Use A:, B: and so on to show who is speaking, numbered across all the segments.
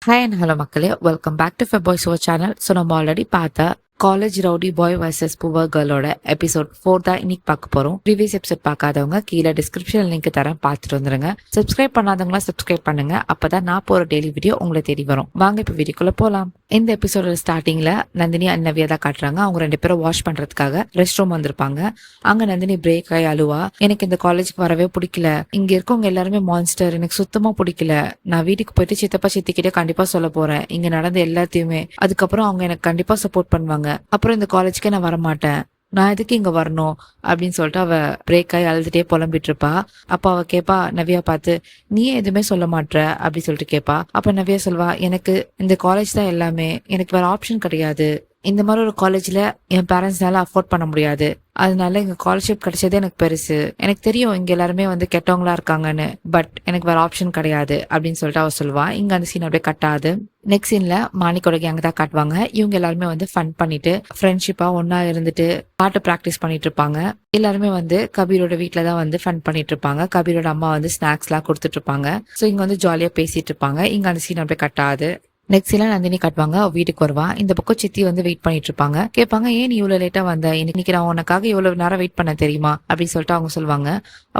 A: Hi and hello மக்களே, welcome back to ஃபெபாய்ஸ் over channel. So நம்ம ஆல்ரெடி பார்த்த college rowdy boy versus poor கேர்ளோட எபிசோட் 4 தான் இன்னைக்கு பார்க்க போறோம். ப்ரீவியஸ் எபிசோட் பார்க்காதவங்க கீழே டிஸ்கிரிப்ஷன் லிங்க் தரேன், பார்த்துட்டு வந்துருங்க. சப்ஸ்கிரைப் பண்ணாதவங்களா சப்ஸ்கிரைப் பண்ணுங்க, அப்பதான் நான் போற டெய்லி வீடியோ உங்களை தேடி வரும். வாங்க இப்ப வீடியோக்குள்ள போலாம். இந்த எபிசோட ஸ்டார்டிங்ல நந்தினி அண்ட் நவ்யா தான் காட்டுறாங்க. அவங்க 2 பேரும் வாஷ் பண்றதுக்காக ரெஸ்ட் ரூம் வந்திருப்பாங்க. அங்க நந்தினி பிரேக் ஆகி அழுவா. எனக்கு இந்த காலேஜுக்கு வரவே பிடிக்கல, இங்க இருக்கவங்க எல்லாருமே மான்ஸ்டர், எனக்கு சுத்தமா பிடிக்கல. நான் வீட்டுக்கு போயிட்டு சித்தப்பா சித்திக்கிட்டே கண்டிப்பா சொல்ல போறேன் இங்க நடந்த எல்லாத்தையுமே. அதுக்கப்புறம் அவங்க எனக்கு கண்டிப்பா சப்போர்ட் பண்ணுவாங்க. அப்புறம் இந்த காலேஜ்க்கே நான் வரமாட்டேன். நான் எதுக்கு இங்க வரணும் அப்படின்னு சொல்லிட்டு அவ பிரேக் ஆகி அழுதுட்டே புலம்பிட்டு இருப்பா. அப்ப அவ கேப்பா நவ்யா பார்த்து, நீயே எதுவுமே சொல்ல மாட்ற அப்படி சொல்லிட்டு கேப்பா. அப்ப நவ்யா சொல்வா, எனக்கு இந்த காலேஜ் தான் எல்லாமே, எனக்கு வேற ஆப்ஷன் கிடையாது. இந்த மாதிரி ஒரு காலேஜ்ல என் பேரண்ட்ஸ்னால அஃபோர்ட் பண்ண முடியாது. அதனால இங்க ஸ்காலர்ஷிப் கிடைச்சதே எனக்கு பெருசு. எனக்கு தெரியும் இங்க எல்லாருமே கெட்டவங்களா இருக்காங்கன்னு, பட் எனக்கு வேற ஆப்ஷன் கிடையாது அப்படின்னு சொல்லிட்டு அவ சொல்லுவா. இங்க அந்த சீன் அப்படியே கட்டாது. நெக்ஸ்ட் சீன்ல மாணிக்கோட கேங் தான் காட்டுவாங்க. இவங்க எல்லாருமே ஃபன் பண்ணிட்டு ஃப்ரெண்ட்ஷிப்பா ஒன்னா இருந்துட்டு பாட்டு பிராக்டிஸ் பண்ணிட்டு இருப்பாங்க. எல்லாருமே கபீரோட வீட்டுல தான் ஃபன் பண்ணிட்டு இருப்பாங்க. கபீரோட அம்மா ஸ்நாக்ஸ் எல்லாம் கொடுத்துட்டு இருப்பாங்க. சோ இங்க ஜாலியா பேசிட்டு இருப்பாங்க. இங்க அந்த சீன் அப்படியே கட்டாது. நெக்ஸ்ட் எல்லாம் நந்தினி காட்டுவாங்க. வீட்டுக்கு வருவா. இந்த பக்கம் சித்தி வெயிட் பண்ணிட்டு இருப்பாங்க. கேட்பாங்க, ஏன் நீ இவ்வளவு லேட்டா வந்த, இன்னைக்கு நான் உனக்காக இவ்வளவு நேரம் வெயிட் பண்ண தெரியுமா அப்படின்னு சொல்லிட்டு அவங்க சொல்லுவாங்க.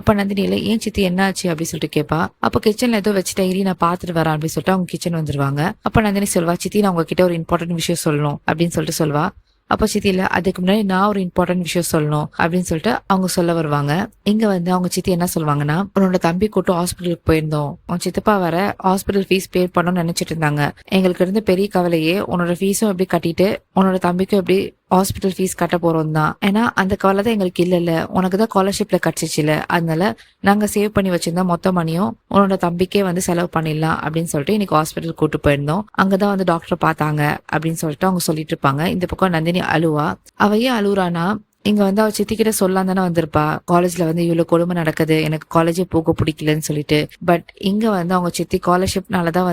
A: அப்ப நந்தினியில, ஏன் சித்தி என்ன ஆச்சு அப்படின்னு சொல்லிட்டு கேட்பா. அப்ப கிச்சன்ல ஏதோ வச்சுட்டேன், இரி நான் பாத்துட்டு வரேன் அப்படின்னு சொல்லிட்டு அவங்க கிச்சன் வந்துருவாங்க. அப்ப நந்தினி சொல்வா, சித்தி நான் உங்ககிட்ட ஒரு இம்பார்ட்டன்ட் விஷயம் சொல்லணும் அப்படின்னு சொல்லிட்டு சொல்வா. அப்ப சித்தி இல்ல, அதுக்கு முன்னாடி நான் ஒரு இம்பார்ட்டன்ட் விஷயம் சொல்லணும் அப்படின்னு சொல்லிட்டு அவங்க சொல்ல வருவாங்க. இங்க அவங்க சித்தி என்ன சொல்லுவாங்கன்னா, உன்னோட தம்பி கூட்டு ஹாஸ்பிட்டலுக்கு போயிருந்தோம். உன் சித்தப்பா வர ஹாஸ்பிட்டல் ஃபீஸ் பே பண்ணணும்னு நினைச்சிட்டு இருந்தாங்க. எங்களுக்கு இருந்த பெரிய கவலையே உன்னோட ஃபீஸும் எப்படி கட்டிட்டு உன்னோட தம்பிக்கும் எப்படி ஹாஸ்பிட்டல் ஃபீஸ் கட்ட போறோம் தான். ஏன்னா அந்த கவலை தான் எங்களுக்கு இல்ல, உனக்கு தான் ஸ்காலர்ஷிப்ல கிடைச்சிச்சுல, அதனால நாங்க சேவ் பண்ணி வச்சிருந்தா மொத்த மணியும் உன்னோட தம்பிக்கே செலவு பண்ணிடலாம் அப்படின்னு சொல்லிட்டு இன்னைக்கு ஹாஸ்பிட்டல் கூட்டு போயிருந்தோம். அங்கதான் டாக்டர் பார்த்தாங்க அப்படின்னு சொல்லிட்டு அவங்க சொல்லிட்டு இருப்பாங்க. இந்த பக்கம் நந்தினி அழுவா. அவ ஏன் அழுவுறானா, இங்க அவ சித்திக்கிட்ட சொல்லலாம் தானே வந்திருப்பா, காலேஜ்ல இவ்வளவு கொடுமை நடக்குது, எனக்கு காலேஜே போக பிடிக்கலன்னு சொல்லிட்டு. பட் இங்க அவங்க சித்தி ஸ்காலர்ஷிப்னாலதான்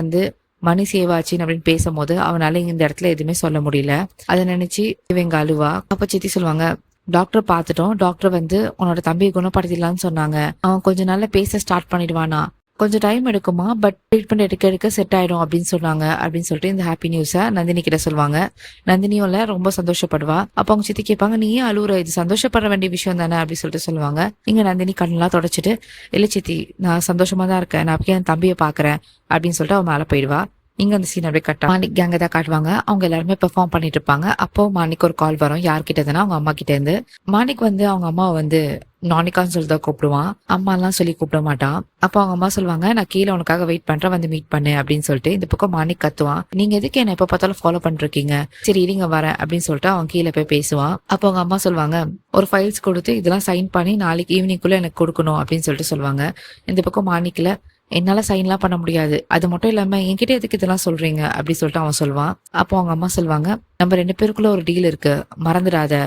A: மணி சேவ் ஆச்சுன்னு அப்படின்னு பேசும்போது அவனால இந்த இடத்துல எதுவுமே சொல்ல முடியல. அதை நினைச்சு இவங்க அழுவா. அப்ப சித்தி சொல்லுவாங்க, டாக்டர் பார்த்துட்டோம், டாக்டர் உன்னோட தம்பியை குணப்படுத்திடலாம்னு சொன்னாங்க. அவன் கொஞ்ச நாள்ல பேச ஸ்டார்ட் பண்ணிடுவானா, கொஞ்சம் டைம் எடுக்குமா, பட் ட்ரீட்மெண்ட் எடுக்க செட் ஆயிடும் அப்படின்னு சொன்னாங்க அப்படின்னு சொல்லிட்டு இந்த ஹாப்பி நியூஸ நந்தினி கிட்ட சொல்லுவாங்க. நந்தினியும் ரொம்ப சந்தோஷப்படுவா. அப்ப அவங்க சித்தி கேட்பாங்க, நீ ஏன் அழுவுற, இது சந்தோஷப்பட வேண்டிய விஷயம் தானே அப்படின்னு சொல்லிட்டு சொல்லுவாங்க. இங்க நந்தினி கண்ணெல்லாம் தொடச்சிட்டு, இல்ல சித்தி நான் சந்தோஷமா தான் இருக்கேன், நான் அப்படியே என் தம்பியை பாக்குறேன் அப்படின்னு சொல்லிட்டு அவன் மேல போயிடுவா. இங்க அந்த சீன் அப்படியே கட்டா மாணிக் கேங்க தான் காட்டுவாங்க. அவங்க எல்லாருமே பெர்ஃபார்ம் பண்ணிட்டு இருப்பாங்க. அப்போ மாணிக் ஒரு கால் வரும். யார்கிட்ட இருந்துன்னா அவங்க அம்மா கிட்ட இருந்து. மாணிக் அவங்க அம்மாவை நானிகான்னு சொல்லிதான் கூப்பிடுவான், அம்மா எல்லாம் சொல்லி கூப்பிட மாட்டான். அப்போ அவங்க அம்மா சொல்லுவாங்க, நான் கீழே உனக்காக வெயிட் பண்றேன், மீட் பண்ணு அப்படின்னு சொல்லிட்டு. இந்த பக்கம் மாணிக் கத்துவான், நீங்க எதுக்கு என்ன எப்ப பார்த்தாலும் ஃபாலோ பண்ணிருக்கீங்க, சரி இருங்க வரேன் அப்படின்னு சொல்லிட்டு அவன் கீழே போய் பேசுவான். அப்போ அவங்க அம்மா சொல்லுவாங்க, ஒரு ஃபைல்ஸ் கொடுத்து இதெல்லாம் சைன் பண்ணி நாளைக்கு ஈவினிங்குள்ள எனக்கு கொடுக்கணும் அப்படின்னு சொல்லிட்டு சொல்லுவாங்க. இந்த பக்கம் மாணிக்ல, என்னால சைன்லாம் பண்ண முடியாது, அது மட்டும் இல்லாம என்கிட்ட எதுக்கு இதெல்லாம் சொல்றீங்க அப்படி சொல்லிட்டு அவன் சொல்லுவான். அப்போ அவங்க அம்மா சொல்லுவாங்க, நம்ம 2 பேருக்குள்ள ஒரு டீல் இருக்கு, மறந்துடாத.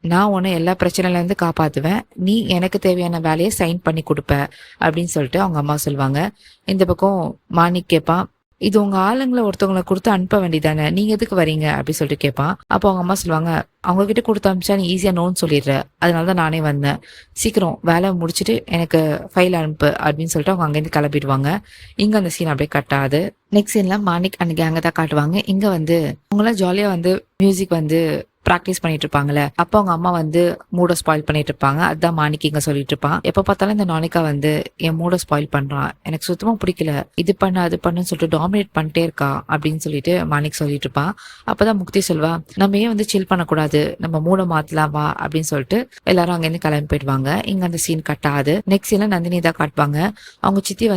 A: நான் உன்னை எல்லா பிரச்சனையில இருந்து காப்பாத்துவேன், நீ எனக்கு தேவையான வேலையை சைன் பண்ணி கொடுப்ப அப்படின்னு சொல்லிட்டு அவங்க அம்மா சொல்லுவாங்க. இந்த பக்கம் மாணிக் கேட்பான், இது உங்க ஆளுங்களை ஒருத்தவங்களை கொடுத்து அனுப்ப வேண்டியதானே, நீங்க எதுக்கு வரீங்க அப்படின்னு சொல்லிட்டு கேட்பான். அப்போ அவங்க அம்மா சொல்லுவாங்க, அவங்க கிட்ட கொடுத்து அனுப்பிச்சா நீ ஈஸியா நோன்னு சொல்லிடுற, அதனாலதான் நானே வந்தேன், சீக்கிரம் வேலை முடிச்சுட்டு எனக்கு ஃபைல் அனுப்பு அப்படின்னு சொல்லிட்டு அவங்க அங்கேருந்து கிளம்பிடுவாங்க. இங்க அந்த சீன் அப்படியே கட்டாது. நெக்ஸ்ட் சீன்ல மாணிக் அன்னைக்கு அங்க தான் காட்டுவாங்க. இங்க அவங்களாம் ஜாலியா மியூசிக் பிராக்டிஸ் பண்ணிட்டு இருப்பாங்கல்ல. அப்ப அவங்க அம்மா மூட ஸ்பாயில் பண்ணிட்டு இருப்பாங்க. அதுதான் மாணிக் இங்க சொல்லிட்டு இருப்பான், எப்ப பார்த்தாலும் இந்த நானிகா என் மூட ஸ்பாயில் பண்றான், எனக்கு சுத்தமா பிடிக்கல, இது பண்ண அது பண்ணுன்னு சொல்லிட்டு டாமினேட் பண்ணிட்டே இருக்கா அப்படின்னு சொல்லிட்டு மாணிக் சொல்லிட்டு இருப்பான். அப்பதான் முக்தி சொல்வா, நம்ம ஏன் சில் பண்ணக்கூடாது, நம்ம மூட மாத்தலாம் வா அப்படின்னு சொல்லிட்டு எல்லாரும் அங்க இருந்து கிளம்பி போயிடுவாங்க. இங்க அந்த சீன் கட்டாது. நெக்ஸ்ட் சீன்ல நந்தினி தான் காட்டுவாங்க. அவங்க சித்தி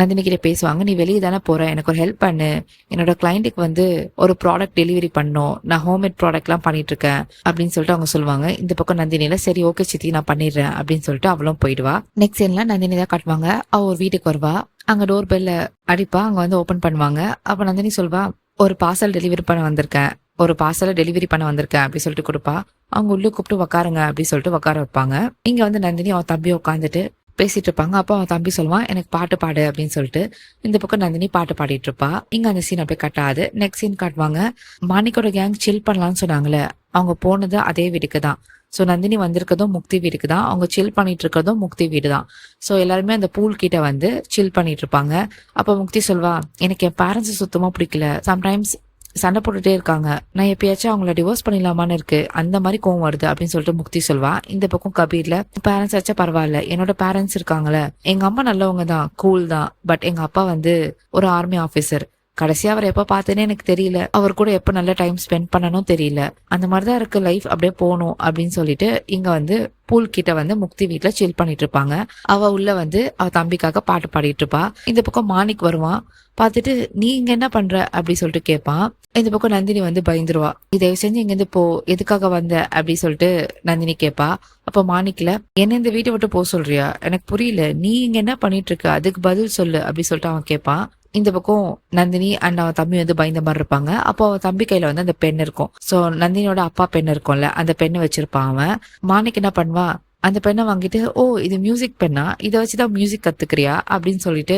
A: நந்தினி கிட்ட பேசுவாங்க, நீ வெளியே தானே போற, எனக்கு ஒரு ஹெல்ப் பண்ணு, என்னோட கிளைண்ட்டுக்கு ஒரு ப்ராடக்ட் டெலிவரி பண்ணும், நான் ஹோம்மேட் ப்ராடக்ட் எல்லாம் பண்ணிட்டு இருக்கேன் அப்படின்னு சொல்லிட்டு அவங்க சொல்லுவாங்க. இந்த பக்கம் நந்தினியில, சரி ஓகே சித்தி நான் பண்ணிடுறேன் அப்படின்னு சொல்லிட்டு அவளும் போயிடுவா. நெக்ஸ்ட் சீன்ல நந்தினி தான் காட்டுவாங்க. அவ ஒரு வீட்டுக்கு வருவா. அங்க டோர் பெல்ல அடிப்பா. அங்க ஓபன் பண்ணுவாங்க. அப்ப நந்தினி சொல்வா, ஒரு பார்சல் டெலிவரி பண்ண வந்திருக்கேன், ஒரு பார்சலை டெலிவரி பண்ண வந்திருக்கேன் அப்படி சொல்லிட்டு கொடுப்பா. அவங்க உள்ள கூப்பிட்டு உக்காருங்க அப்படின்னு சொல்லிட்டு உட்கார வைப்பாங்க. இங்க நந்தினி அவன் தம்பி உட்காந்துட்டு பேசிட்டு இருப்பாங்க. அப்போ அவன் தம்பி சொல்லுவான், எனக்கு பாட்டு பாடு அப்படின்னு சொல்லிட்டு. இந்த பக்கம் நந்தினி பாட்டு பாடிட்டு இருப்பா. இங்க அந்த சீன் அப்படியே கட்டாது. நெக்ஸ்ட் சீன் காட்டுவாங்க. மாணிக்கோட கேங் சில் பண்ணலாம்னு சொன்னாங்களே, அவங்க போனது அதே வீட்டுக்கு தான். ஸோ நந்தினி வந்திருக்கதும் முக்தி வீட்டுக்கு தான், அவங்க சில் பண்ணிட்டு இருக்கிறதும் முக்தி வீடு தான். ஸோ எல்லாருமே அந்த பூல் கிட்ட வந்து சில் பண்ணிட்டு இருப்பாங்க. அப்போ முக்தி சொல்வா, எனக்கு என் பேரண்ட்ஸ் சுத்தமா பிடிக்கல, சம்டைம்ஸ் சண்டை போட்டுட்டே இருக்காங்க, நான் எப்பயாச்சும் அவங்கள டிவோர்ஸ் பண்ணிடலாமான்னு இருக்கு, அந்த மாதிரி கோவம் வருது அப்படின்னு சொல்லிட்டு முக்தி சொல்வா. இந்த பக்கம் கபீர்ல, பேரண்ட்ஸ் ஆச்சா பரவாயில்ல, என்னோட பேரண்ட்ஸ் இருக்காங்களே, எங்க அம்மா நல்லவங்க தான், கூல் தான், பட் எங்க அப்பா வந்து ஒரு ஆர்மி ஆபீசர், கடைசியா அவர் எப்ப பார்த்தேனே எனக்கு தெரியல, அவர் கூட எப்ப நல்ல டைம் ஸ்பெண்ட் பண்ணணும் தெரியல, அந்த மாதிரிதான் இருக்கு லைஃப், அப்படியே போகணும் அப்படின்னு சொல்லிட்டு இங்க வந்து பூல் கிட்ட வந்து முக்தி வீட்டுல சில் பண்ணிட்டு இருப்பாங்க. அவ உள்ள வந்து அவ தம்பிக்காக பாட்டு பாடிட்டு இருப்பா. இந்த பக்கம் மாணிக் வருவான். பார்த்துட்டு நீ இங்க என்ன பண்ற அப்படி சொல்லிட்டு கேட்பான். இந்த பக்கம் நந்தினி வந்து பயந்துருவா. இதை செஞ்சு இங்க இருந்து போ, எதுக்காக வந்த அப்படி சொல்லிட்டு நந்தினி கேட்பா. அப்ப மாணிக்கல, என்ன இந்த வீட்டை விட்டு போக சொல்றியா, எனக்கு புரியல, நீ இங்க என்ன பண்ணிட்டு இருக்க, அதுக்கு பதில் சொல்லு அப்படி சொல்லிட்டு அவன் கேட்பான். இந்த பக்கம் நந்தினி அண்ட் அவன் தம்பி வந்து பயந்த மாதிரி இருப்பாங்க. அப்போ அவன் தம்பி கையில வந்து அந்த பெண் இருக்கும். சோ நந்தினியோட அப்பா பெண் இருக்கும்ல, அந்த பெண்ணை வச்சிருப்பான் அவன். மாணிக் என்ன பண்ணுவா, அந்த பெண்ணை வாங்கிட்டு, ஓ இது மியூசிக் பெண்ணா, இதை வச்சுதான் மியூசிக் கத்துக்கிறியா அப்படின்னு சொல்லிட்டு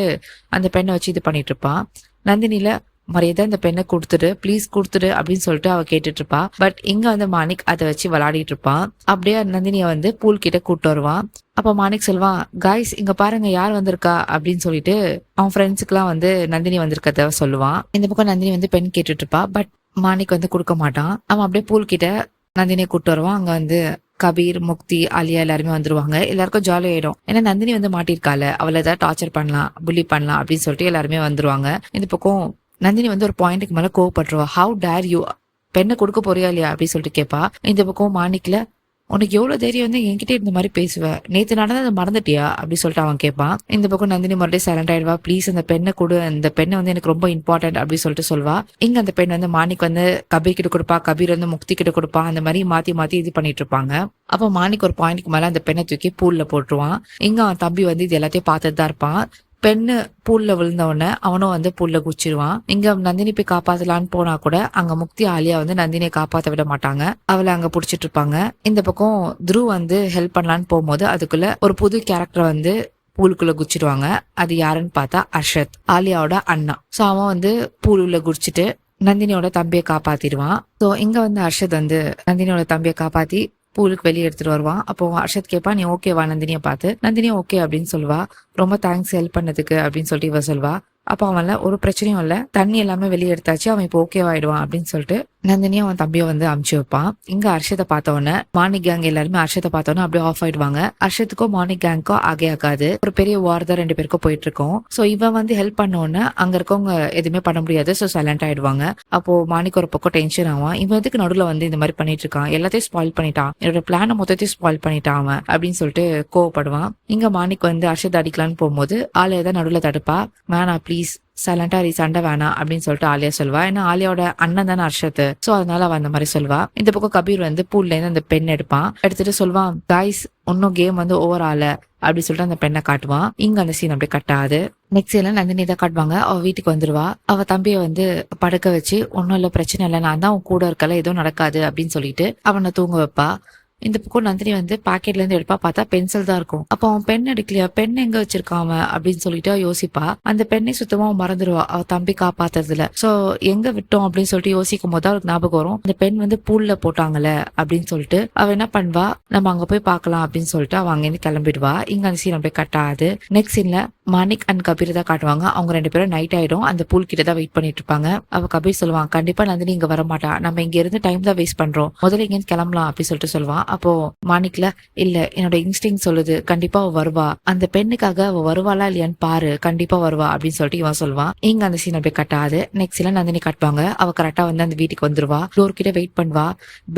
A: அந்த பெண்ணை வச்சு இது பண்ணிட்டு இருப்பான். நந்தினில மரியாதை இந்த பெண்ணை கொடுத்துடு, ப்ளீஸ் கொடுத்துடு அப்படின்னு சொல்லிட்டு அவ கேட்டுட்டு இருப்பா. பட் இங்க வந்து மாணிக் அதை வச்சு விளையாடிட்டு இருப்பான். அப்படியே நந்தினிய வந்து பூல் கிட்ட கூட்டு வருவான். அப்ப மாணிக் சொல்வான், காய்ஸ் இங்க பாருங்க யார் வந்திருக்கா அப்படின்னு சொல்லிட்டு அவன் ஃப்ரெண்ட்ஸுக்கு எல்லாம் வந்து நந்தினி வந்திருக்கத சொல்லுவான். இந்த பக்கம் நந்தினி வந்து பெண் கேட்டுட்டு இருப்பா. பட் மாணிக் வந்து கொடுக்க மாட்டான். அவன் அப்படியே பூல் கிட்ட நந்தினியை கூட்டு வருவான். அங்க வந்து கபீர், முக்தி, ஆலியா எல்லாருமே வந்துருவாங்க. எல்லாருக்கும் ஜாலி ஆயிடும். ஏன்னா நந்தினி வந்து மாட்டிருக்கால, அவளை ஏதாவது டார்ச்சர் பண்ணலாம், புள்ளி பண்ணலாம் அப்படின்னு சொல்லிட்டு எல்லாருமே வந்துருவாங்க. இந்த பக்கம் நந்தினி வந்து ஒரு பாயிண்ட்டுக்கு மேல கோவப்பட்டுருவா. ஹவு டேர் யூ, பெண்ணை கொடுக்க போறியா இல்லையா அப்படின்னு சொல்லிட்டு கேட்பா. இந்த பக்கம் மாணிக்ல, உனக்கு எவ்வளவு தைரியம் வந்து என்கிட்ட இந்த மாதிரி பேசுவேன், நேத்து நடந்ததை மறந்துட்டியா அப்படி சொல்லிட்டு அவன் கேட்பான். இந்த பக்கம் நந்தினி மறுபடியும் சைலண்ட் ஆயிடுவா. ப்ளீஸ் அந்த பெண்ணை கொடு, அந்த பெண்ணை வந்து எனக்கு ரொம்ப இம்பார்ட்டன்ட் அப்படின்னு சொல்லிட்டு சொல்வா. இங்க அந்த பெண் வந்து மாணிக் வந்து கபீர் கிட்ட கொடுப்பா, கபீர் வந்து முக்தி கிட்ட கொடுப்பா. அந்த மாதிரி மாத்தி மாத்தி இது பண்ணிட்டு இருப்பாங்க. அப்ப மாணிக் ஒரு பாயிண்ட்க்கு மேல அந்த பெண்ணை தூக்கி பூல்ல போட்டுருவான். இங்க அவன் தம்பி வந்து இது எல்லாத்தையும் பார்த்துட்டு தான் இருப்பான். பெண்ணு பூல்ல விழுந்த உடனே அவனும் வந்து பூல்ல குச்சிருவான். இங்க நந்தினி போய் காப்பாத்தலான்னு போனா கூட அங்க முக்தி, ஆலியா வந்து நந்தினியை காப்பாத்த விட மாட்டாங்க, அவளை அங்க புடிச்சிட்டு இருப்பாங்க. இந்த பக்கம் துருவ் வந்து ஹெல்ப் பண்ணலான்னு போகும்போது அதுக்குள்ள ஒரு புது கேரக்டர் வந்து பூலுக்குள்ள குச்சிடுவாங்க. அது யாருன்னு பார்த்தா அர்ஷத், ஆலியாவோட அண்ணா. சோ அவன் வந்து பூலுள்ள குடிச்சிட்டு நந்தினியோட தம்பியை காப்பாத்திடுவான். சோ இங்க வந்து அர்ஷத் வந்து நந்தினியோட தம்பியை காப்பாத்தி பூலுக்கு வெளியே எடுத்துட்டு வருவான். அப்போ அர்ஷத் கேட்பா, நீ ஓகேவா நந்தினியை பார்த்து. நந்தினியும் ஓகே அப்படின்னு சொல்லுவா. ரொம்ப தேங்க்ஸ் ஹெல்ப் பண்ணதுக்கு அப்படின்னு சொல்லிட்டு இவ சொல்வா. அப்ப அவன்ல ஒரு பிரச்சனையும் இல்ல, தண்ணி எல்லாமே வெளியே எடுத்தாச்சு, அவன் இப்போ ஓகேவாயிடுவான் அப்படின்னு சொல்லிட்டு நந்தினியும் அவன் தம்பியை வந்து அமுச்சு வைப்பான். இங்க அர்ஷத்தை பார்த்த உடனே மாணிக் கேங் எல்லாருமே அர்ஷத்தை பார்த்த உடனே அப்படியே ஆஃப் ஆயிடுவாங்க. அர்ஷத்துக்கும் மாணிக் கேங்க்கோ ஆகாது. ஒரு பெரிய வார் தான் ரெண்டு பேருக்கும் போயிட்டு இருக்கோம். சோ இவன் வந்து ஹெல்ப் பண்ண உடனே அங்க இருக்கவங்க எதுவுமே பண்ண முடியாது. சோ சைலண்ட் ஆயிடுவாங்க. அப்போ மாணிக் ஒரு பக்கம் டென்ஷன் ஆவான். இவன் எதுக்கு நடுவுல வந்து இந்த மாதிரி பண்ணிட்டு இருக்கான், எல்லாத்தையும் ஸ்பாயில் பண்ணிட்டான், என்னோட பிளான மொத்தத்தையும் ஸ்பாயில் பண்ணிட்டான் அவன் அப்படின்னு சொல்லிட்டு கோவப்படுவான். இங்க மாணிக் வந்து அர்ஷத் அடிக்கலான்னு போகும்போது ஆலியா தான் நடுவுல தடுப்பா. வேணா ப்ளீஸ் சைலண்டா சண்டை வேணாம் அப்படின்னு சொல்லிட்டு ஆலியா சொல்வா. ஏன்னா ஆலியாவோட அண்ணன் தானே அர்ஷத், சோ அதனால அவன் அந்த மாதிரி சொல்வா. இந்த பக்கம் கபீர் வந்து பூல்ல இருந்து அந்த பெண் எடுப்பான். எடுத்துட்டு சொல்வான், காய்ஸ் இன்னும் கேம் வந்து ஓவர் ஆல அப்படி சொல்லிட்டு அந்த பெண்ணை காட்டுவான். இங்க அந்த சீன் அப்படியே கட்டாது. நெக்ஸ்ட் சீன்ல நந்தினி தான் காட்டுவாங்க. அவ வீட்டுக்கு வந்துருவா. அவ தம்பிய வந்து படுக்க வச்சு, ஒன்னும் இல்ல பிரச்சனை இல்லை, நான் தான் உன் கூட இருக்கல, எதுவும் நடக்காது அப்படின்னு சொல்லிட்டு அவனை தூங்க வைப்பா. இந்த பக்கம் நந்தினி வந்து பாக்கெட்ல இருந்து எடுப்பா. பார்த்தா பென்சில் தான் இருக்கும். அப்ப அவன் பென் எடுக்கலையா, பென் எங்க வச்சிருக்கான் அவன் அப்படின்னு சொல்லிட்டு யோசிப்பா. அந்த பெண்ணை சுத்தமா மறந்துடுவா அவ தம்பி காப்பாத்துறதுல. சோ எங்க விட்டோம் அப்படின்னு சொல்லிட்டு யோசிக்கும் போது அவளுக்கு ஞாபகம் வரும், அந்த பெண் வந்து பூல்ல போட்டாங்கல்ல அப்படின்னு சொல்லிட்டு. அவ என்ன பண்ணுவா, நம்ம அங்க போய் பாக்கலாம் அப்படின்னு சொல்லிட்டு அவ அங்கிருந்து கிளம்பிடுவா. இங்க அந்த சீன் அப்படியே கட் ஆகுது. நெக்ஸ்ட் சீன்ல மாணிக் அண்ட் கபீர் தான் காட்டுவாங்க. அவங்க ரெண்டு பேரும் நைட் ஆயிடும், அந்த பூல் கிட்ட தான் வெயிட் பண்ணிட்டு இருப்பாங்க. அவ கபீர் சொல்லுவான், கண்டிப்பா நந்தினி இங்க வர மாட்டா, நம்ம இங்க இருந்து டைம் தான் வேஸ்ட் பண்றோம், முதல்ல இங்க கிளம்பலாம் அப்படின்னு சொல்லிட்டு சொல்லுவான். அப்போ மாணிக்ல, இல்ல என்னோட இன்ஸ்டிங் சொல்லுது கண்டிப்பா அவ வருவா, அந்த பெண்ணுக்காக அவ வருவாளா இல்லையான்னு பாரு, கண்டிப்பா வருவா அப்படின்னு சொல்லிட்டு இவன் சொல்லுவான். இங்க அந்த சீன் அப்படியே கட்டாது. நெக்ஸ்ட்ல நந்தினி காட்டுவாங்க. அவ கரெக்டா வந்து அந்த வீட்டுக்கு வந்துருவா. டோர் கிட்ட வெயிட் பண்ணுவா.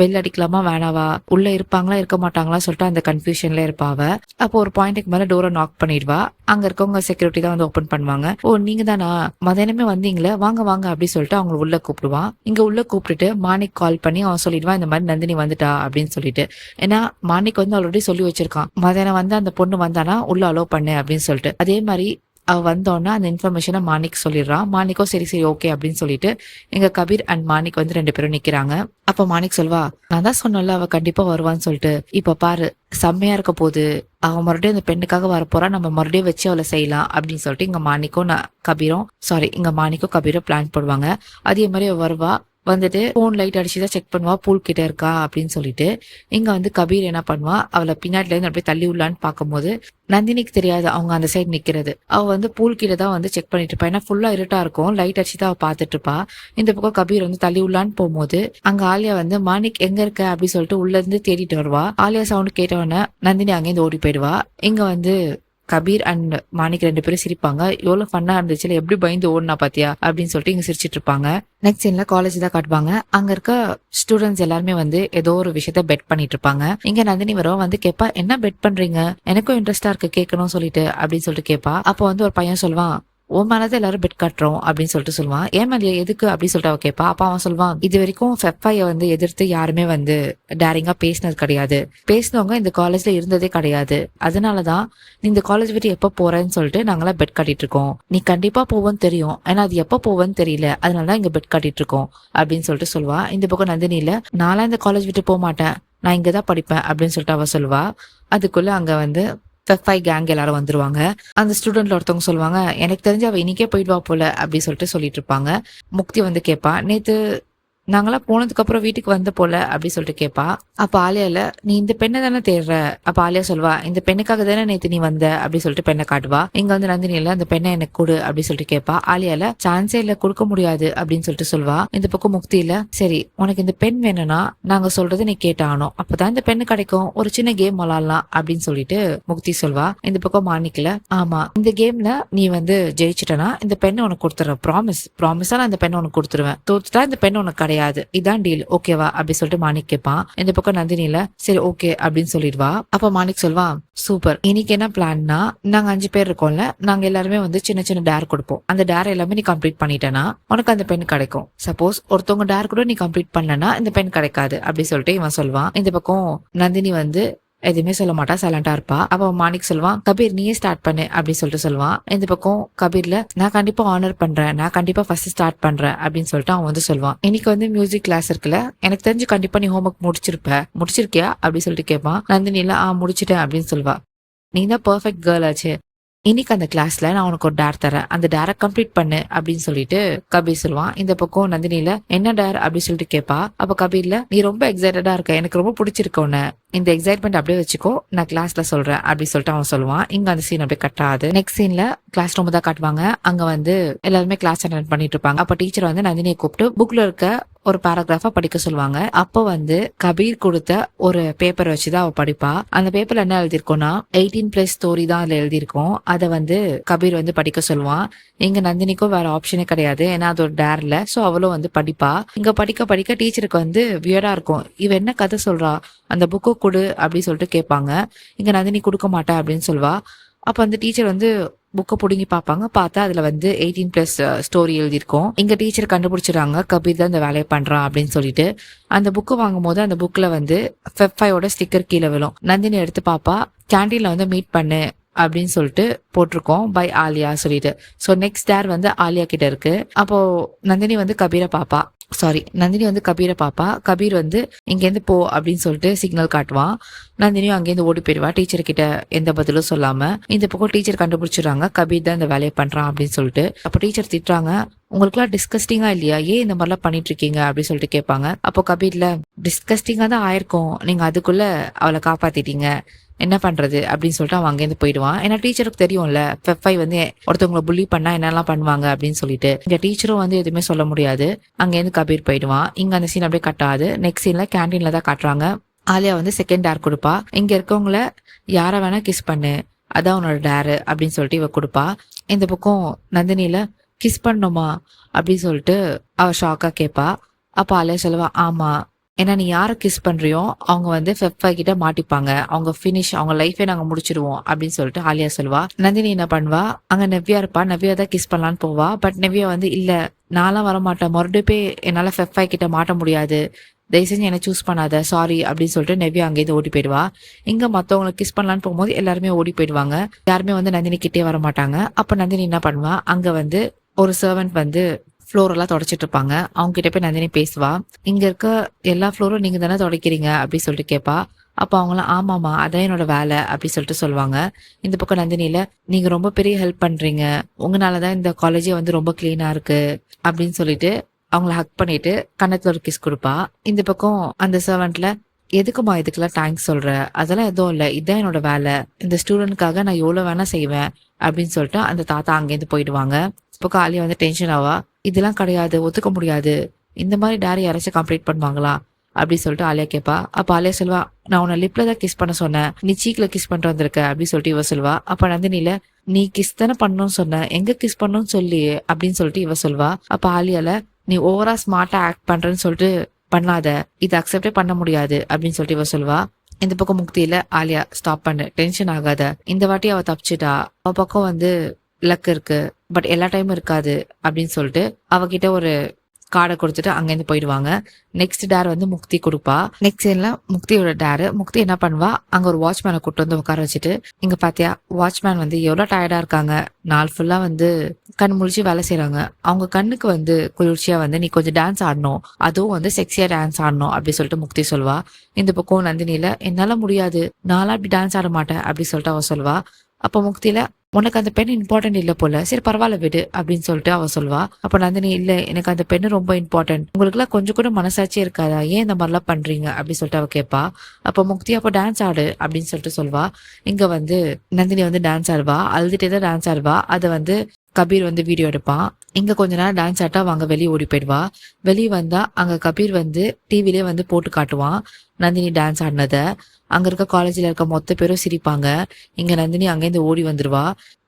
A: பெல் அடிக்கலாமா வேணாவா, உள்ள இருப்பாங்களா இருக்க மாட்டாங்களா சொல்லிட்டு அந்த கன்ஃபியூஷன்ல இருப்பாவ. அப்போ ஒரு பாயிண்ட்டுக்கு மேல டோரை நாக் பண்ணிடுவா. அங்க இருக்கவங்க செக்யூரிட்டி தான் வந்து ஓபன் பண்ணுவாங்க. ஓ நீங்க தானா, மதியானமே வந்தீங்களே, வாங்க வாங்க அப்படி சொல்லிட்டு அவங்க உள்ள கூப்பிடுவான். இங்க உள்ள கூப்பிட்டுட்டு மாணிக் கால் பண்ணி அவன் சொல்லிடுவான், இந்த மாதிரி நந்தினி வந்துட்டா அப்படின்னு சொல்லிட்டு. ஏன்னா மாணிக் வந்து ஆல்ரெடி சொல்லி வச்சிருக்கான், மதியானம் வந்து அந்த பொண்ணு வந்தானா உள்ள அலோவ் பண்ணு அப்படின்னு சொல்லிட்டு. அதே மாதிரி அவ வந்தோன்னா அந்த இன்ஃபர்மேஷனை மாணிக் சொல்லிடுறான். மாணிக்கோ சரி சரி ஓகே அப்படின்னு சொல்லிட்டு எங்க கபீர் அண்ட் மாணிக் வந்து ரெண்டு பேரும் நிக்கிறாங்க. அப்ப மாணிக் சொல்வா, நான் தான் சொன்னல அவ கண்டிப்பா வருவான்னு சொல்லிட்டு, இப்ப பாரு செம்மையா இருக்க போது, அவ மறுபடியும் அந்த பெண்ணுக்காக வரப்போறா, நம்ம மறுபடியும் வச்சு அவளை செய்யலாம் அப்படின்னு சொல்லிட்டு இங்க மாணிக்கும் கபீரும் கபீரும் பிளான் போடுவாங்க. அதே மாதிரி அவ வருவா. வந்துட்டு போன் லைட் அடிச்சுதான் செக் பண்ணுவா பூல் கிட்ட இருக்கா அப்படின்னு சொல்லிட்டு. இங்க வந்து கபீர் என்ன பண்ணுவா, அவளை பின்னாடில இருந்து அப்படியே தள்ளி விடலான்னு பார்க்கும்போது நந்தினிக்கு தெரியாது அவங்க அந்த சைடு நிக்கிறது. அவ வந்து பூல் கிட்ட தான் வந்து செக் பண்ணிட்டு இருப்பா. ஏன்னா ஃபுல்லா இருட்டா இருக்கும், லைட் அடிச்சுதான் அவ பாத்துட்டு இருப்பா. இந்த பக்கம் கபீர் வந்து தள்ளி விடலான்னு போகும்போது அங்க ஆலியா வந்து மாணிக் எங்க இருக்க அப்படின்னு சொல்லிட்டு உள்ள இருந்து தேடிட்டு வருவா. ஆலியா சவுண்ட் கேட்டவொடனே நந்தினி அங்கேருந்து ஓடி போயிடுவா. இங்க வந்து கபீர் அண்ட் மாணிக் 2 பேரும் சிரிப்பாங்க. எவ்வளவு ஃபன்னா இருந்துச்சுல, எப்படி பயந்து ஓடுனா பாத்தியா அப்படின்னு சொல்லிட்டு இங்க சிரிச்சிட்டு இருப்பாங்க. நெக்ஸ்ட் சீன்ல காலேஜ் தான் காட்டுவாங்க. அங்க இருக்க ஸ்டூடெண்ட்ஸ் எல்லாருமே வந்து ஏதோ ஒரு விஷயத்த பெட் பண்ணிட்டு இருப்பாங்க. இங்க நந்தினி வரும் வந்து கேப்பா, என்ன பெட் பண்றீங்க, எனக்கும் இன்ட்ரெஸ்டா இருக்கு கேட்கணும் சொல்லிட்டு அப்படின்னு சொல்லிட்டு கேப்பா. அப்போ வந்து ஒரு பையன் சொல்லுவான், உன் மேலதான் எல்லாரும் பெட் கட்டுறோம் அப்படின்னு சொல்லிட்டு சொல்லுவான். ஏன் மேலே எதுக்கு அப்படின்னு சொல்லிட்டு அவ கேட்பா. அப்ப அவன் சொல்லுவான், இது வரைக்கும் ஃபெஃபைய வந்து எதிர்த்து யாருமே வந்து டேரிங்கா பேசினது கிடையாது, பேசினவங்க இந்த காலேஜ்ல இருந்ததே கிடையாது, அதனாலதான் நீ இந்த காலேஜ் விட்டு எப்ப போறேன்னு சொல்லிட்டு நாங்களாம் பெட் கட்டிட்டு இருக்கோம். நீ கண்டிப்பா போவேன்னு தெரியும், ஏன்னா அது எப்ப போவேன்னு தெரியல, அதனாலதான் இங்க பெட் கட்டிட்டு இருக்கோம் அப்படின்னு சொல்லிட்டு சொல்லுவா. இந்த பக்கம் நந்தினி இல்ல, நான்லாம் இந்த காலேஜ் விட்டு போக மாட்டேன், நான் இங்கதான் படிப்பேன் அப்படின்னு சொல்லிட்டு அவ சொல்லுவா. அதுக்குள்ள அங்க வந்து ஃபெஃபை கேங் எல்லாரும் வந்துருவாங்க. அந்த ஸ்டூடெண்ட்ல ஒருத்தவங்க சொல்லுவாங்க, எனக்கு தெரிஞ்சு அவ இன்னைக்கே போயிடுவா போல அப்படின்னு சொல்லிட்டு சொல்லிட்டு இருப்பாங்க. முக்தி வந்து கேட்பா, நேத்து நாங்களாம் போனதுக்கு அப்புறம் வீட்டுக்கு வந்த போல அப்படின்னு சொல்லிட்டு கேட்பா. அப்ப ஆலியா இல்ல, நீ இந்த பெண்ணை தானே தேடுற. அப்ப ஆலியா சொல்வா, இந்த பெண்ணுக்காக தானே நேத்து நீ வந்த அப்படின்னு சொல்லிட்டு பெண்ணை காட்டுவா. இங்க வந்து நந்தினி இல்ல, அந்த பெண்ணை எனக்கு கொடு அப்படின்னு சொல்லிட்டு கேட்பா. ஆலியால சான்ஸே இல்ல, கொடுக்க முடியாது அப்படின்னு சொல்லிட்டு சொல்வா. இந்த பக்கம் முக்தி இல்ல, சரி உனக்கு இந்த பெண் வேணும்னா நாங்க சொல்றது நீ கேட்டாகணும், அப்பதான் இந்த பெண்ணு கிடைக்கும், ஒரு சின்ன கேம் விளாடலாம் அப்படின்னு சொல்லிட்டு முக்தி சொல்வா. இந்த பக்கம் மாணிக்கல, ஆமா இந்த கேம்ல நீ வந்து ஜெயிச்சிட்டனா இந்த பெண்ணை உனக்கு கொடுத்துறேன், ப்ராமிஸா நான் இந்த பெண்ணை உனக்கு கொடுத்துருவேன், தோத்துட்டா இந்த பெண்ணு உனக்கு கிடையாது, இதான் டீல், ஓகேவா அப்படி சொல்லிட்டு மாணிக் கேட்பான். இந்த பக்கம் நந்தினில சரி ஓகே அப்படின்னு சொல்லிடுவா. அப்ப மாணிக் சொல்வான், சூப்பர், இன்னைக்கு என்ன பிளான்னா, நாங்க 5 பேர் இருக்கோம்ல, நாங்க எல்லாருமே வந்து சின்ன சின்ன டேர் கொடுப்போம், அந்த டேர் எல்லாமே நீ கம்ப்ளீட் பண்ணிட்டேன்னா உனக்கு அந்த பெண் கிடைக்கும், சப்போஸ் ஒருத்தவங்க டேர் கூட நீ கம்ப்ளீட் பண்ணலன்னா இந்த பெண் கிடைக்காது அப்படி சொல்லிட்டு இவன் சொல்வான். இந்த பக்கம் நந்தினி வந்து எதுவுமே சொல்ல மாட்டா, சைலண்டா இருப்பா. அப்ப மாணிக் சொல்லுவான், கபீர் நீயே ஸ்டார்ட் பண்ணு அப்படின்னு சொல்லிட்டு சொல்லுவான். இந்த பக்கம் கபீர்ல, நான் கண்டிப்பா ஆனர் பண்றேன், நான் கண்டிப்பா ஃபர்ஸ்ட் ஸ்டார்ட் பண்றேன் அப்படின்னு சொல்லிட்டு அவன் வந்து சொல்லுவான். இன்னைக்கு வந்து மியூசிக் கிளாஸ் இருக்குல்ல, எனக்கு தெரிஞ்சு கண்டிப்பா நீ ஹோம்ஒர்க் முடிச்சிருக்கியா அப்படின்னு சொல்லிட்டு கேட்பான். நந்தினி இல்ல, முடிச்சிட்டேன் அப்படின்னு சொல்லுவா. நீ தான் பெர்ஃபெக்ட் கேர்ள் ஆச்சு, இன்னைக்கு அந்த கிளாஸ்ல நான் உனக்கு ஒரு டேர் தரேன், அந்த டேரை கம்ப்ளீட் பண்ணு அப்படின்னு சொல்லிட்டு கபீர் சொல்லுவான். இந்த பக்கம் நந்தினில, என்ன டேர் அப்படின்னு சொல்லிட்டு கேட்பா. அப்ப கபீர்ல, நீ ரொம்ப எக்ஸைட்டடா இருக்க, எனக்கு ரொம்ப பிடிச்சிருக்க உன்ன, இந்த எக்ஸைட்மெண்ட் அப்படியே வச்சுக்கோ, நான் கிளாஸ்ல சொல்றேன் அப்படின்னு சொல்லிட்டு அவன் சொல்லுவான். இங்க அந்த சீன் அப்படியே கட் ஆகுது. நெக்ஸ்ட் சீன்ல கிளாஸ் ரூம் தான் காட்டுவாங்க. அங்க வந்து எல்லாருமே கிளாஸ் அட்டெண்ட் பண்ணிட்டு இருப்பாங்க. அப்ப டீச்சர் வந்து நந்தினியை கூப்பிட்டு புக்ல இருக்க ஒரு பேராகிராஃபா படிக்க சொல்லுவாங்க. அப்ப வந்து கபீர் கொடுத்த ஒரு பேப்பர் வச்சுதான் அவ படிப்பா. அந்த பேப்பர்ல என்ன எழுதிருக்கோம்னா 18+ ஸ்டோரி தான் அதுல எழுதியிருக்கோம். அதை வந்து கபீர் வந்து படிக்க சொல்லுவான். இங்க நந்தினிக்கும் வேற ஆப்ஷனே கிடையாது, ஏன்னா அது ஒரு டேர்ல, சோ அவளும் வந்து படிப்பா. இங்க படிக்க படிக்க டீச்சருக்கு வந்து வியர்டா இருக்கும், இவ என்ன கதை சொல்றா, அந்த புக்கு கொடு அப்படின்னு சொல்லிட்டு கேட்பாங்க. இங்க நந்தினி கொடுக்க மாட்டா அப்படின்னு சொல்வா. அப்ப அந்த டீச்சர் வந்து புக்கை புடுங்கி பார்ப்பாங்க. பார்த்தா அதுல வந்து 18+ ஸ்டோரி எழுதியிருக்கோம். இங்க டீச்சர் கண்டுபிடிச்சிடறாங்க கபீர் தான் இந்த வேலையை பண்றான் அப்படின்னு சொல்லிட்டு. அந்த புக்கு வாங்கும் போது அந்த புக்ல வந்து ஃபெஃபையோட ஸ்டிக்கர் கீழே விழும். நந்தினி எடுத்து பாப்பா, கேண்டீன்ல வந்து மீட் பண்ணு அப்படின்னு சொல்லிட்டு போட்டிருக்கோம், பை ஆலியா சொல்லிட்டு. ஸோ நெக்ஸ்ட் டேர் வந்து ஆலியா கிட்ட இருக்கு. அப்போ நந்தினி வந்து கபீரை பாப்பா. கபீர் வந்து இங்கேருந்து போ அப்படின்னு சொல்லிட்டு சிக்னல் காட்டுவான். நந்தினியும் அங்கேருந்து ஓடி போயிடுவா, டீச்சர் கிட்ட எந்த பதிலும் சொல்லாம. இந்த பக்கம் டீச்சர் கண்டுபிடிச்சிடுறாங்க கபீர் தான் இந்த வேலையை பண்றான் அப்படின்னு சொல்லிட்டு. அப்போ டீச்சர் திட்டுறாங்க, உங்களுக்குலாம் டிஸ்கஸ்டிங்கா இல்லையா, ஏன் இந்த மாதிரிலாம் பண்ணிட்டு இருக்கீங்க அப்படின்னு சொல்லிட்டு கேட்பாங்க. அப்போ கபீர்ல, டிஸ்கஸ்டிங்கா தான் ஆயிருக்கும், நீங்க அதுக்குள்ள அவளை காப்பாத்திட்டீங்க, என்ன பண்றது அப்படின்னு சொல்லிட்டு அவன் அங்கேருந்து போயிடுவான். ஏன்னா டீச்சருக்கு தெரியும்ல ஃபெஃபை வந்து ஒருத்தவங்களை புள்ளி பண்ணா என்னெல்லாம் பண்ணுவாங்க அப்படின்னு சொல்லிட்டு. இந்த டீச்சரும் வந்து எதுவுமே சொல்ல முடியாது. அங்கேருந்து கபீர் போயிடுவான். இங்க அந்த சீன் அப்படியே கட்டாது. நெக்ஸ்ட் சீன்ல கேண்டீன்ல தான் காட்டுறாங்க. ஆலியா வந்து செகண்ட் டேர் கொடுப்பா. இங்க இருக்கவங்கள யார வேணா கிஸ் பண்ணு, அதான் உன்னோட டேரு அப்படின்னு சொல்லிட்டு இவ கொடுப்பா. இந்த பக்கம் நந்தினில, கிஸ் பண்ணுமா அப்படின்னு சொல்லிட்டு அவ ஷாக்கா கேட்பா. அப்ப ஆலியா சொல்லுவா, ஆமா, ஏன்னா நீ யாரை கிஸ் பண்றியோ அவங்க வந்து ஃபெஃபை கிட்ட மாட்டிப்பாங்க, அவங்க ஃபினிஷ், அவங்க லைஃபே நாங்க முடிச்சிருவோம் அப்படின்னு சொல்லிட்டு ஆலியா சொல்வா. நந்தினி என்ன பண்ணுவா, அங்க நவ்யா இருப்பா, நவ்யா தான் கிஸ் பண்ணலான்னு போவா. பட் நவ்யா வந்து, இல்ல நான்லாம் வரமாட்டேன், மறுபடியும் போய் என்னால ஃபெஃபை கிட்ட மாட்ட முடியாது, தயவு செஞ்சு என்ன சூஸ் பண்ணாத, சாரி அப்படின்னு சொல்லிட்டு நவ்யா அங்கேயிருந்து ஓடி போயிடுவா. இங்க மத்தவங்களை கிஸ் பண்ணலான்னு போகும்போது எல்லாருமே ஓடி போயிடுவாங்க, யாருமே வந்து நந்தினி கிட்டே வர மாட்டாங்க. அப்ப நந்தினி என்ன பண்ணுவா, அங்க வந்து ஒரு சர்வெண்ட் வந்து ஃப்ளோர் எல்லாம் தொடச்சிட்டு இருப்பாங்க, அவங்க கிட்ட போய் நந்தினி பேசுவா. இங்க இருக்க எல்லா ஃப்ளோரும் நீங்க தானே துடைக்கிறீங்க அப்படின்னு சொல்லிட்டு கேட்பா. அப்ப அவங்களாம், ஆமாமா அதான் என்னோட வேலை அப்படி சொல்லிட்டு சொல்லுவாங்க. இந்த பக்கம் நந்தினில, நீங்க ரொம்ப பெரிய ஹெல்ப் பண்றீங்க, உங்களாலதான் இந்த காலேஜே வந்து ரொம்ப கிளீனா இருக்கு அப்படின்னு சொல்லிட்டு அவங்கள ஹக் பண்ணிட்டு கன்னத்துல ஒரு கிஸ் கொடுப்பா. இந்த பக்கம் அந்த சர்வெண்ட்ல எதுக்குமா இதுக்கெல்லாம் தேங்க்ஸ் சொல்ற, அதெல்லாம் எதுவும் இல்ல, இதான் என்னோட வேலை, இந்த ஸ்டூடெண்ட்காக நான் எவ்வளவு வேணா செய்வேன் அப்படின்னு சொல்லிட்டு அந்த தாத்தா அங்கேருந்து போயிடுவாங்க. இப்போ ஆலியா வந்து டென்ஷன் ஆவா. இதெல்லாம் கிடையாது, ஒத்துக்க முடியாது, இந்த மாதிரி டேரி யாராச்சும் கம்ப்ளீட் பண்ணுவாங்களா அப்படின்னு சொல்லிட்டு ஆலியா கேட்பா. அப்ப ஆலியா சொல்வா, நான் உன்னை லிப்ல தான் கிஸ் பண்ண சொன்னேன், நீ சீக்ல கிஸ் பண்ணிட்டு வந்திருக்க அப்படின்னு சொல்லிட்டு இவ சொல்வா. அப்ப நந்தினில, நீ கிஸ் தானே பண்ணணும்னு சொன்ன, எங்க கிஸ் பண்ணணும்னு சொல்லி அப்படின்னு சொல்லிட்டு இவ சொல்வா. அப்ப ஆலியால, நீ ஓவரா ஸ்மார்ட்டா ஆக்ட் பண்றேன்னு சொல்லிட்டு பண்ணாத, இது அக்செப்டே பண்ண முடியாது அப்படின்னு சொல்லிட்டு இவ சொல்வா. இந்த பக்கம் முக்தியில, ஆலியா ஸ்டாப் பண்ணு, டென்ஷன் ஆகாத, இந்த வாட்டி அவ தப்பிச்சிட்டா, அவ பக்கம் வந்து லக் இருக்கு, பட் எல்லா டைமும் இருக்காது அப்படின்னு சொல்லிட்டு அவகிட்ட ஒரு கார்டை கொடுத்துட்டு அங்கேருந்து போயிடுவாங்க. நெக்ஸ்ட் டேர் வந்து முக்தி கொடுப்பா. நெக்ஸ்ட் சீன்ல முக்தியோட டேரு. முக்தி என்ன பண்ணுவா, அங்க ஒரு வாட்ச்மேனை கூட்டு வந்து உட்கார வச்சுட்டு, இங்க பாத்தியா வாட்ச்மேன் வந்து எவ்வளவு டயர்டா இருக்காங்க, நாள் ஃபுல்லா வந்து கண் முழிச்சு வேலை செய்யறாங்க, அவங்க கண்ணுக்கு வந்து குளிர்ச்சியா வந்து நீ கொஞ்சம் டான்ஸ் ஆடணும், அதுவும் வந்து செக்ஸியா டான்ஸ் ஆடணும் அப்படி சொல்லிட்டு முக்தி சொல்வா. இந்த பக்கம் நந்தினில, என்னால முடியாது, நான்லாம் அப்படி டான்ஸ் ஆட மாட்டேன் அப்படின்னு சொல்லிட்டு அவ சொல்வா. அப்ப முக்தியில, உனக்கு அந்த பெண் இம்பார்ட்டன்ட் இல்ல போல, சரி பரவாயில்ல விடு அப்படின்னு சொல்லிட்டு அவ சொல்வா. அப்ப நந்தினி, இல்ல எனக்கு அந்த பெண்ணு ரொம்ப இம்பார்ட்டன்ட், உங்களுக்கு எல்லாம் கொஞ்சம் கூட மனசாட்சியே இருக்காதா, ஏன் இந்த மாதிரிலாம் பண்றீங்க அப்படின்னு சொல்லிட்டு அவ கேட்பா. அப்ப முக்தி, அப்ப டான்ஸ் ஆடு அப்படின்னு சொல்லிட்டு சொல்வா. இங்க வந்து நந்தினி வந்து டான்ஸ் ஆடுவா, அழுதுட்டே தான் டான்ஸ் ஆடுவா. அதை வந்து கபீர் வந்து வீடியோ எடுப்பான். இங்க கொஞ்ச நேரம் டான்ஸ் ஆட்டா வாங்க வெளியே ஓடி போயிடுவா. வெளியே வந்தா அங்க கபீர் வந்து டிவிலே வந்து போட்டு காட்டுவான் நந்தினி டான்ஸ் ஆடினத. அங்க இருக்க காலேஜ்ல இருக்க மொத்த பேரும் சிரிப்பாங்க. இங்க நந்தினி அங்கேருந்து ஓடி வந்துருவா.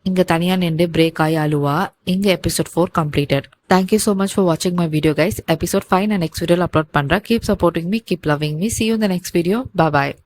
A: இங்க தனியா நின்று பிரேக் ஆகி அழுவா. இங்க episode 4 completed. Thank you so much for watching my video guys. Episode 5 நான் நெக்ஸ்ட் வீடியோல அப்லோட் பண்றேன். Keep supporting me, keep loving me. See you in the next video. Bye bye.